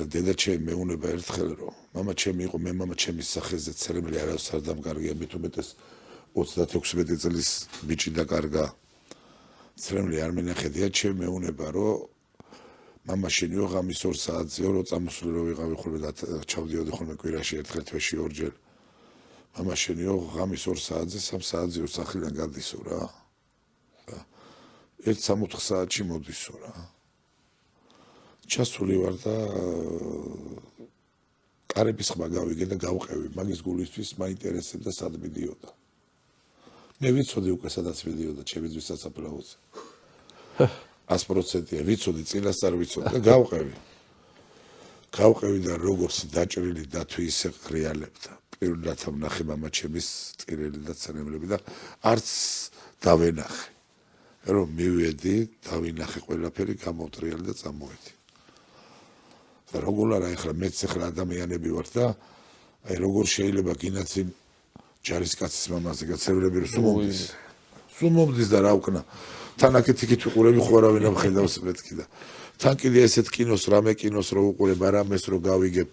დედა ჩემი მეუნება ერთხელ რომ მამა ჩემი იყო მე მამა ჩემის სახეზე ცერემლი არავის არ დამკარგია მით უმეტეს 36 წლის ბიჭი დაკარგა ცერემლი არ მენახედია ჩემი მეუნება რომ მამა შენიო ღამის 2 საათზე რო წამოსული რო ვიყავი ხოლმე და ჩავდიოდი ხოლმე კვირაში ერთხელ თვეში ორჯერ მამა შენიო ღამის 2 საათზე 3 საათზე სახლიდან გადისო რა 1-3 საათში მოდისო რა ჩასული ვარ და კარების ხმა გავიგე და გავყევი მაგის გულისთვის მაინტერესებდა სად მიდიოდა მე ვიცოდი უკვე სადაც მიდიოდა ჩემი ძვის სასაფლაოზე 100%-ია ვიცოდი წინასწარ ვიცოდი და გავყევი და როგორც დაჭრილი დათვი ისე ღრიალებდა პირველად ვნახე მამა ჩემის წირელი და ცერემლები და არც დავენახე რომ მივედი დავინახე ყველაფერი გამოვტრიალი და წამოვედი და როგორ არა ეხლა მეც ეხლა ადამიანები ვარ და აი როგორ შეიძლება გინაცი ჯარისკაცის მამაზე გაცერვლები რომ სუმობდის და რა უკნა თან აქეთ-იქით ვიყურები ხო არავინ არ ხედავს მეთქი და თან კიდე ესეთ კინოს რამე კინოს რო უყურებ არამეს რო გავიგებ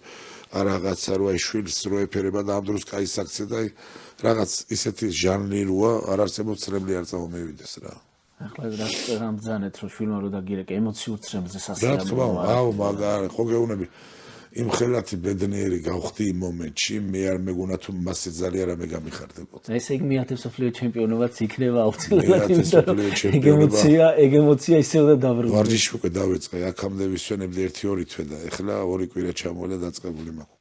რაღაცა რო აი შვილს რო ეფერება და ამ დროს კაი საქცე და აი რაღაც ისეთი ჟანრი როა არ არსებობს ცრემლი არ წამომივიდეს რა ახლა რა მძანეთ რომ შვილმა რო დაგირეკე ემოციურ ცრემლზე სასიამოვნოა რა თქმა უნდა აუ მაგარი ხო გეუბნები იმ ხელათი ბედნიერი გავხდი იმ მომენტში მე არ მეგონა თუ მასე ძალიან რამე გამიხარდებოდა ესე იგი მეათე მსოფლიო ჩემპიონობაც იქნება აუცილებლად ეგ ემოცია ისევ და დაბრუნდა ვარჯიში უკვე დავიწყე აქამდე ვისვენებდი 1-2 თვე და ეხლა 2 კვირა ჩამოვალა დაწყებული მაქვს